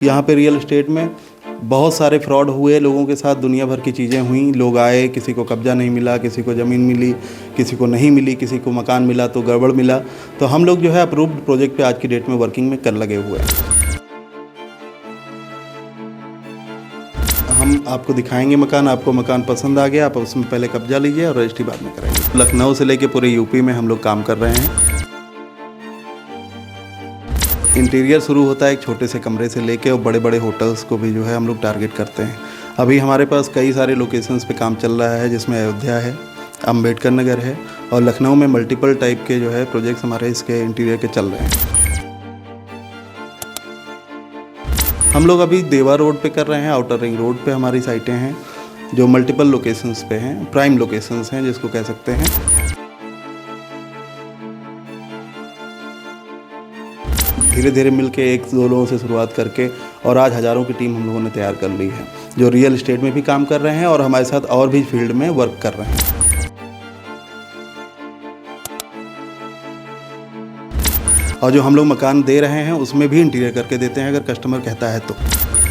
यहाँ पे real estate में बहुत सारे फ्रॉड हुए लोगों के साथ, दुनिया भर की चीज़ें हुई। लोग आए, किसी को कब्जा नहीं मिला, किसी को ज़मीन मिली, किसी को नहीं मिली, किसी को मकान मिला तो गड़बड़ मिला। तो हम लोग जो है अप्रूव्ड प्रोजेक्ट पे आज की डेट में वर्किंग में कर लगे हुए हैं। हम आपको दिखाएंगे मकान, आपको मकान पसंद आ गया, आप उसमें पहले कब्जा लीजिए और रजिस्ट्री बाद में कराएंगे। लखनऊ से लेके पूरे यूपी में हम लोग काम कर रहे हैं। इंटीरियर शुरू होता है एक छोटे से कमरे से लेके और बड़े बड़े होटल्स को भी जो है हम लोग टारगेट करते हैं। अभी हमारे पास कई सारे लोकेशंस पे काम चल रहा है, जिसमें अयोध्या है, अम्बेडकर नगर है और लखनऊ में मल्टीपल टाइप के जो है प्रोजेक्ट्स हमारे इसके इंटीरियर के चल रहे हैं। हम लोग अभी देवा रोड पे कर रहे हैं, आउटर रिंग रोड पे हमारी साइटें हैं जो मल्टीपल लोकेशंस पे हैं, प्राइम लोकेशंस हैं जिसको कह सकते हैं। धीरे धीरे मिलके एक दो लोगों से शुरुआत करके और आज हज़ारों की टीम हम लोगों ने तैयार कर ली है, जो रियल एस्टेट में भी काम कर रहे हैं और हमारे साथ और भी फील्ड में वर्क कर रहे हैं। और जो हम लोग मकान दे रहे हैं उसमें भी इंटीरियर करके देते हैं अगर कस्टमर कहता है तो।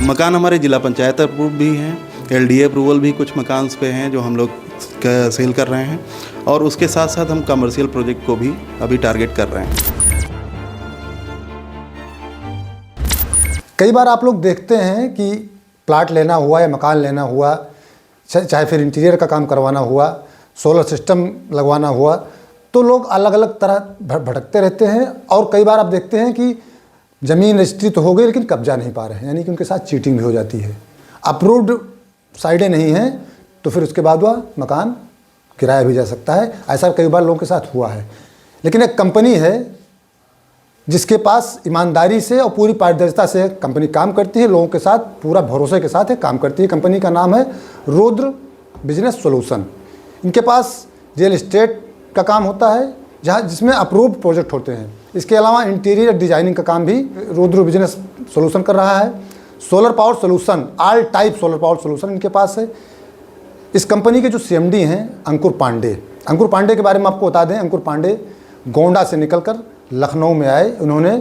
मकान हमारे जिला पंचायत अप्रूव भी हैं, LDA अप्रूवल भी कुछ मकान्स पे हैं जो हम लोग सेल कर रहे हैं और उसके साथ साथ हम कमर्शियल प्रोजेक्ट को भी अभी टारगेट कर रहे हैं। कई बार आप लोग देखते हैं कि प्लाट लेना हुआ या मकान लेना हुआ, चाहे फिर इंटीरियर का काम करवाना हुआ, सोलर सिस्टम लगवाना हुआ, तो लोग अलग अलग तरह भटकते रहते हैं। और कई बार आप देखते हैं कि ज़मीन रजिस्ट्री तो हो गई लेकिन कब्जा नहीं पा रहे हैं, यानी कि उनके साथ चीटिंग भी हो जाती है। अप्रूव्ड साइडें नहीं हैं तो फिर उसके बाद वह मकान किराया भी जा सकता है। ऐसा कई बार लोगों के साथ हुआ है। लेकिन एक कंपनी है जिसके पास ईमानदारी से और पूरी पारदर्शिता से कंपनी काम करती है, लोगों के साथ पूरा भरोसे के साथ काम करती है। कंपनी का नाम है रुद्र बिजनेस सॉल्यूशन। इनके पास रियल एस्टेट का काम होता है जिसमें अप्रूव्ड प्रोजेक्ट होते हैं। इसके अलावा इंटीरियर डिजाइनिंग का काम भी रुद्र बिजनेस सॉल्यूशन कर रहा है। Solar power solution, all type solar power solution इनके पास है। इस कंपनी के जो CMD हैं अंकुर पांडे के बारे में आपको बता दें। अंकुर पांडे गोंडा से निकलकर लखनऊ में आए। उन्होंने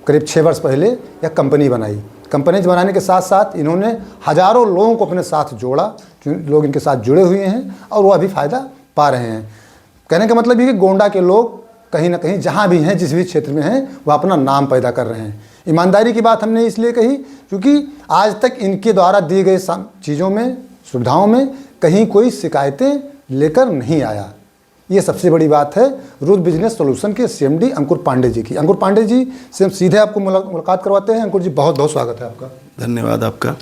करीब 6 वर्ष पहले यह कंपनी बनाई। कंपनी बनाने के साथ साथ इन्होंने हज़ारों लोगों को अपने साथ जोड़ा, लोग इनके साथ जुड़े हुए हैं और वो अभी फ़ायदा पा रहे हैं। कहने का मतलब ये कि गोंडा के लोग कहीं ना कहीं जहाँ भी हैं, जिस भी क्षेत्र में हैं, वह अपना नाम पैदा कर रहे हैं। ईमानदारी की बात हमने इसलिए कही क्योंकि आज तक इनके द्वारा दी गई चीज़ों में, सुविधाओं में कहीं कोई शिकायतें लेकर नहीं आया। ये सबसे बड़ी बात है रुद्र बिजनेस सॉल्यूशन के CMD अंकुर पांडे जी की। अंकुर पांडे जी से हम सीधे आपको मुलाकात करवाते हैं। अंकुर जी, बहुत बहुत स्वागत है आपका। धन्यवाद आपका।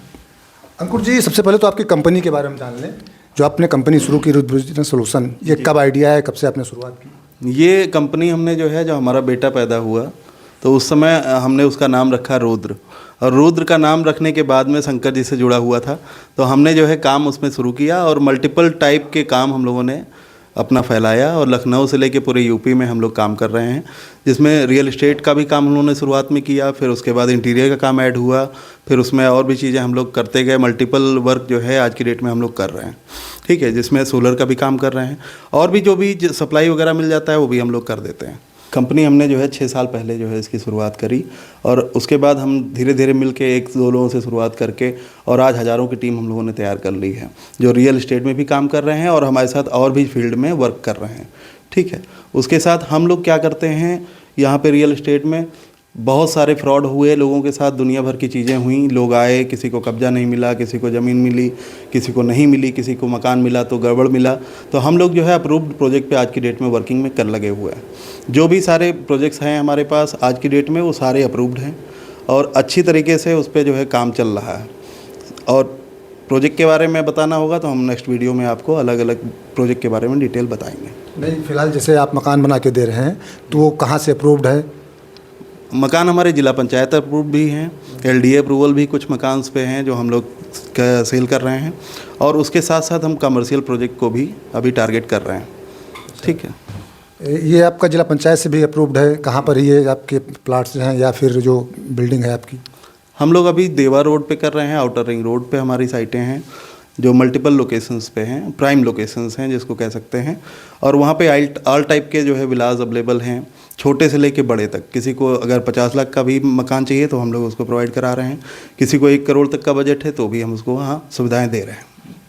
अंकुर जी, सबसे पहले तो आपकी कंपनी के बारे में जान लें। जो आपने कंपनी शुरू की रुद्र बिजनेस सॉल्यूशन, ये कब आइडिया है, कब से आपने शुरुआत की? ये कंपनी हमने जो है, जब हमारा बेटा पैदा हुआ तो उस समय हमने उसका नाम रखा रुद्र, और रुद्र का नाम रखने के बाद में शंकर जी से जुड़ा हुआ था। तो हमने जो है काम उसमें शुरू किया और मल्टीपल टाइप के काम हम लोगों ने अपना फैलाया और लखनऊ से लेके पूरे यूपी में हम लोग काम कर रहे हैं, जिसमें रियल एस्टेट का भी काम हम लोगों ने शुरुआत में किया, फिर उसके बाद इंटीरियर का काम ऐड हुआ, फिर उसमें और भी चीज़ें हम लोग करते गए। मल्टीपल वर्क जो है आज की डेट में हम लोग कर रहे हैं, ठीक है, जिसमें सोलर का भी काम कर रहे हैं और भी जो भी सप्लाई वगैरह मिल जाता है वो भी हम लोग कर देते हैं। कंपनी हमने जो है 6 साल पहले जो है इसकी शुरुआत करी और उसके बाद हम धीरे धीरे मिलके एक दो लोगों से शुरुआत करके और आज हज़ारों की टीम हम लोगों ने तैयार कर ली है, जो रियल एस्टेट में भी काम कर रहे हैं और हमारे साथ और भी फील्ड में वर्क कर रहे हैं, ठीक है। उसके साथ हम लोग क्या करते हैं, यहाँ पे रियल एस्टेट में बहुत सारे फ्रॉड हुए लोगों के साथ, दुनिया भर की चीज़ें हुई। लोग आए, किसी को कब्जा नहीं मिला, किसी को ज़मीन मिली, किसी को नहीं मिली, किसी को मकान मिला तो गड़बड़ मिला। तो हम लोग जो है अप्रूव्ड प्रोजेक्ट पे आज की डेट में वर्किंग में कर लगे हुए हैं। जो भी सारे प्रोजेक्ट्स हैं हमारे पास आज की डेट में वो सारे अप्रूव्ड हैं और अच्छी तरीके से उस पर जो है काम चल रहा है। और प्रोजेक्ट के बारे में बताना होगा तो हम नेक्स्ट वीडियो में आपको अलग अलग प्रोजेक्ट के बारे में डिटेल बताएँगे। नहीं, फ़िलहाल जैसे आप मकान बना के दे रहे हैं तो वो कहाँ से अप्रूव्ड है? मकान हमारे जिला पंचायत अप्रूव भी हैं, LDA अप्रूवल भी कुछ मकान्स पे हैं जो हम लोग सेल कर रहे हैं और उसके साथ साथ हम कमर्शियल प्रोजेक्ट को भी अभी टारगेट कर रहे हैं, ठीक है। ये आपका जिला पंचायत से भी अप्रूव्ड है? कहाँ पर ये आपके प्लाट्स हैं या फिर जो बिल्डिंग है आपकी? हम लोग अभी देवा रोड पे कर रहे हैं, आउटर रिंग रोड पे हमारी साइटें हैं जो मल्टीपल लोकेशंस पे हैं, प्राइम लोकेशंस हैं जिसको कह सकते हैं। और वहाँ पे ऑल टाइप के जो है विलास अवेलेबल हैं, छोटे से लेके बड़े तक। किसी को अगर 50 लाख का भी मकान चाहिए तो हम लोग उसको प्रोवाइड करा रहे हैं। किसी को 1 करोड़ तक का बजट है तो भी हम उसको वहाँ सुविधाएं दे रहे हैं।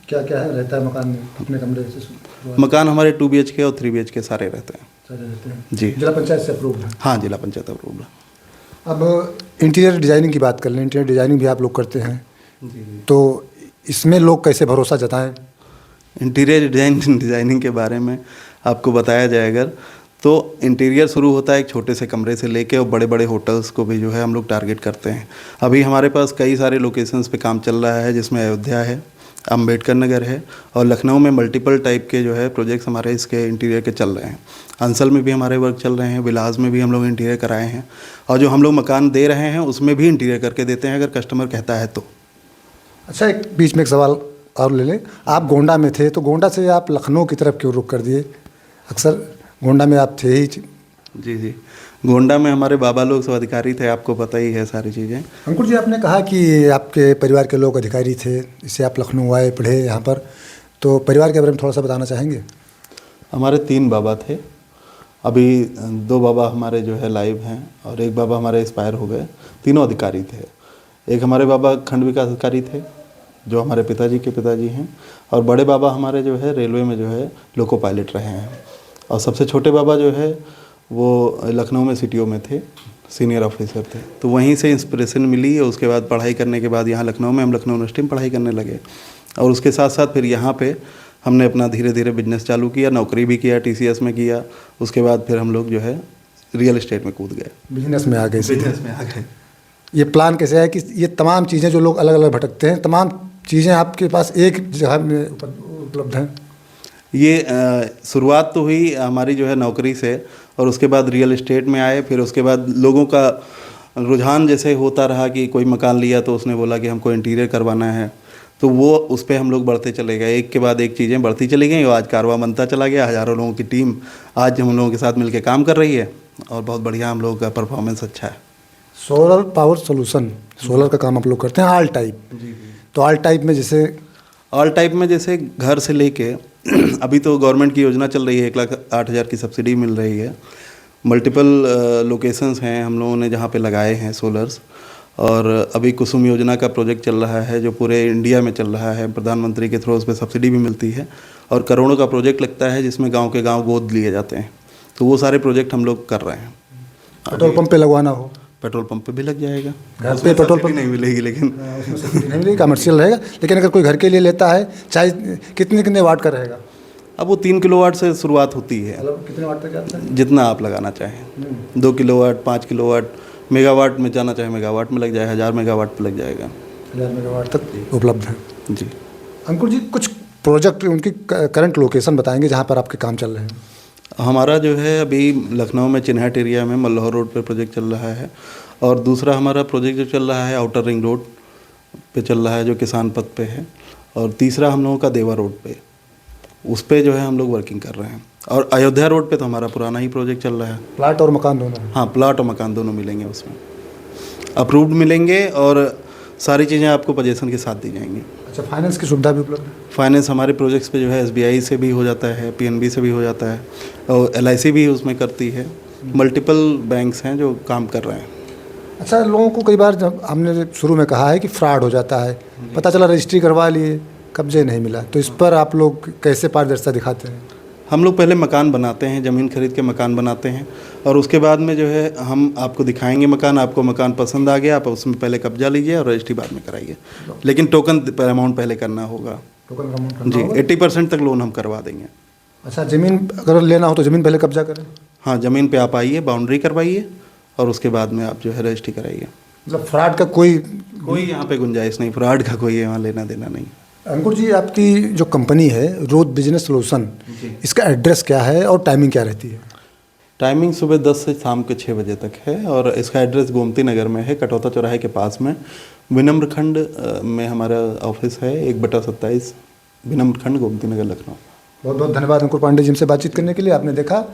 क्या क्या है रहता है मकान में अपने कमरे से? मकान हमारे 2 BHK और 3 BHK सारे रहते हैं। सारे रहते हैं जी। जिला पंचायत से अप्रूव है? हाँ, जिला पंचायत अप्रूव्ड है। अब इंटीरियर डिज़ाइनिंग की बात कर लें, इंटीरियर डिज़ाइनिंग भी आप लोग करते हैं, जी। तो इसमें लोग कैसे भरोसा जताएं? इंटीरियर डिज़ाइनिंग के बारे में आपको बताया जाए अगर, तो इंटीरियर शुरू होता है एक छोटे से कमरे से लेके और बड़े बड़े होटल्स को भी जो है हम लोग टारगेट करते हैं। अभी हमारे पास कई सारे लोकेशंस पे काम चल रहा है, जिसमें अयोध्या है, अम्बेडकर नगर है और लखनऊ में मल्टीपल टाइप के जो है प्रोजेक्ट्स हमारे इसके इंटीरियर के चल रहे हैं। अंसल में भी हमारे वर्क चल रहे हैं, विलास में भी हम लोग इंटीरियर कराए हैं और जो हम लोग मकान दे रहे हैं उसमें भी इंटीरियर करके देते हैं अगर कस्टमर कहता है तो। अच्छा, एक बीच में एक सवाल और ले लें। आप गोंडा में थे तो गोंडा से आप लखनऊ की तरफ क्यों रुख कर दिए? अक्सर गोंडा में आप थे ही। जी। गोंडा में हमारे बाबा लोग सब अधिकारी थे, आपको पता ही है सारी चीज़ें। अंकुर जी, आपने कहा कि आपके परिवार के लोग अधिकारी थे, इससे आप लखनऊ आए, पढ़े यहाँ पर, तो परिवार के बारे में थोड़ा सा बताना चाहेंगे? हमारे 3 बाबा थे। अभी 2 बाबा हमारे जो है लाइव हैं और 1 बाबा हमारे एक्सपायर हो गए। तीनों अधिकारी थे। एक हमारे बाबा खंड विकास अधिकारी थे जो हमारे पिताजी के पिताजी हैं, और बड़े बाबा हमारे जो है रेलवे में जो है लोको पायलट रहे हैं, और सबसे छोटे बाबा जो है वो लखनऊ में CTO में थे, सीनियर ऑफिसर थे। तो वहीं से इंस्पिरेशन मिली और उसके बाद पढ़ाई करने के बाद यहाँ लखनऊ में हम लखनऊ यूनिवर्सिटी में पढ़ाई करने लगे, और उसके साथ साथ फिर यहाँ पे हमने अपना धीरे धीरे बिजनेस चालू किया, नौकरी भी किया, TCS में किया। उसके बाद फिर हम लोग जो है रियल एस्टेट में कूद गए, बिजनेस में आ गए। बिजनेस में आ गए। ये प्लान कैसे है कि ये तमाम चीज़ें जो लोग अलग अलग भटकते हैं, तमाम चीज़ें आपके पास एक जगह में उपलब्ध हैं? ये शुरुआत तो हुई हमारी जो है नौकरी से, और उसके बाद रियल एस्टेट में आए। फिर उसके बाद लोगों का रुझान जैसे होता रहा कि कोई मकान लिया तो उसने बोला कि हमको इंटीरियर करवाना है, तो वो उस पर हम लोग बढ़ते चले गए। एक के बाद एक चीज़ें बढ़ती चली गई और आज कारवां बनता चला गया। हज़ारों लोगों की टीम आज हम लोगों के साथ मिलकर काम कर रही है और बहुत बढ़िया हम लोगों का परफॉर्मेंस अच्छा है। सोलर पावर सोल्यूशन, सोलर का काम आप लोग करते हैं ऑल टाइप। जी। तो ऑल टाइप में जैसे घर से लेके अभी तो गवर्नमेंट की योजना चल रही है, 1,08,000 की सब्सिडी मिल रही है। मल्टीपल लोकेशंस हैं हम लोगों ने जहाँ पे लगाए हैं सोलर्स, और अभी कुसुम योजना का प्रोजेक्ट चल रहा है जो पूरे इंडिया में चल रहा है। प्रधानमंत्री के थ्रू उस पर सब्सिडी भी मिलती है और करोड़ों का प्रोजेक्ट लगता है जिसमें गाँव के गाँव गोद लिए जाते हैं। तो वो सारे प्रोजेक्ट हम लोग कर रहे हैं। पेट्रोल पंप पे लगवाना हो, पेट्रोल पंप पे भी लग जाएगा। घर पे पेट्रोल पंप नहीं मिलेगी लेकिन उसमें सब्सिडी नहीं मिलेगी, कमर्शियल रहेगा। लेकिन अगर कोई घर के लिए लेता है, चाहे कितने वाट का रहेगा? अब वो 3 किलोवाट से शुरुआत होती है, मतलब कितने वाट तक जाता है? जितना आप लगाना चाहें। 2 किलोवाट, 5 किलोवाट, मेगावाट में जाना चाहे मेगावाट में लग जाए, 1000 मेगावाट पे लग जाएगा। 1000 मेगावाट तक उपलब्ध है। जी। अंकुर जी, कुछ प्रोजेक्ट उनकी करंट लोकेशन बताएंगे जहाँ पर आपके काम चल रहे हैं? हमारा जो है अभी लखनऊ में चिन्हट एरिया में मल्लाहौर रोड पे प्रोजेक्ट चल रहा है, और दूसरा हमारा प्रोजेक्ट जो चल रहा है आउटर रिंग रोड पे चल रहा है जो किसान पथ पे है, और तीसरा हम लोगों का देवा रोड पे, उस पे जो है हम लोग वर्किंग कर रहे हैं। और अयोध्या रोड पे तो हमारा पुराना ही प्रोजेक्ट चल रहा है। प्लाट और मकान दोनों? हाँ, प्लाट और मकान दोनों मिलेंगे, उसमें अप्रूव्ड मिलेंगे और सारी चीज़ें आपको पोजीशन के साथ दी जाएंगी। अच्छा, फाइनेंस की सुविधा भी उपलब्ध है? फाइनेंस हमारे प्रोजेक्ट्स पे जो है SBI से भी हो जाता है, PNB से भी हो जाता है, और LIC भी उसमें करती है। मल्टीपल बैंक्स हैं जो काम कर रहे हैं। अच्छा, लोगों को कई बार जब हमने शुरू में कहा है कि फ्रॉड हो जाता है, पता चला रजिस्ट्री करवा लिए, कब्जे नहीं मिला, तो इस पर आप लोग कैसे पारदर्शिता दिखाते हैं? हम लोग पहले मकान बनाते हैं, ज़मीन खरीद के मकान बनाते हैं, और उसके बाद में जो है हम आपको दिखाएंगे मकान। आपको मकान पसंद आ गया, आप उसमें पहले कब्जा लीजिए और रजिस्ट्री बाद में कराइए, लेकिन टोकन पर अमाउंट पहले करना होगा। टोकन का अमाउंट जी, 80% तक लोन हम करवा देंगे। अच्छा, ज़मीन अगर लेना हो तो ज़मीन पहले कब्जा करें? हाँ, ज़मीन पे आप आइए, बाउंड्री करवाइए और उसके बाद में आप जो है रजिस्ट्री कराइए। मतलब फ्रॉड का कोई यहाँ पे गुंजाइश नहीं, फ्रॉड का कोई यहाँ लेना देना नहीं। अंकुर जी, आपकी जो कंपनी है रोज बिजनेस सोल्यूशन, इसका एड्रेस क्या है और टाइमिंग क्या रहती है? टाइमिंग सुबह 10 से शाम के 6 बजे तक है, और इसका एड्रेस गोमती नगर में है, कटौता चौराहे के पास में। विनम्र खंड में हमारा ऑफिस है, 1/27 विनम्र खंड, गोमती नगर, लखनऊ। बहुत बहुत धन्यवाद अंकुर पांडे जी हमसे बातचीत करने के लिए। आपने देखा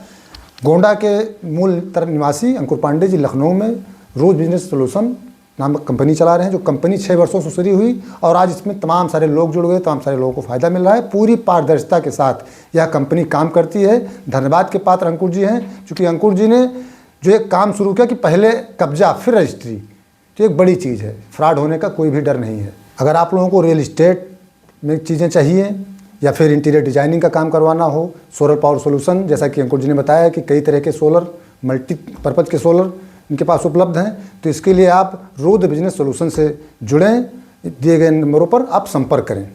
गोंडा के मूल तरफ निवासी अंकुर पांडे जी लखनऊ में रोज बिजनेस सोल्यूशन नामक कंपनी चला रहे हैं, जो कंपनी 6 वर्षों से शुरू हुई और आज इसमें तमाम सारे लोग जुड़ गए, तमाम सारे लोगों को फ़ायदा मिल रहा है। पूरी पारदर्शिता के साथ यह कंपनी काम करती है। धन्यवाद के पात्र अंकुर जी हैं, क्योंकि अंकुर जी ने जो एक काम शुरू किया कि पहले कब्जा फिर रजिस्ट्री, तो एक बड़ी चीज़ है। फ्रॉड होने का कोई भी डर नहीं है। अगर आप लोगों को रियल इस्टेट में चीज़ें चाहिए या फिर इंटीरियर डिजाइनिंग का काम करवाना हो, सोलर पावर सोल्यूशन, जैसा कि अंकुर जी ने बताया कि कई तरह के सोलर, मल्टीपर्पज़ के सोलर इनके पास उपलब्ध हैं, तो इसके लिए आप रुद्र बिजनेस सोल्यूशन से जुड़ें। दिए गए नंबरों पर आप संपर्क करें।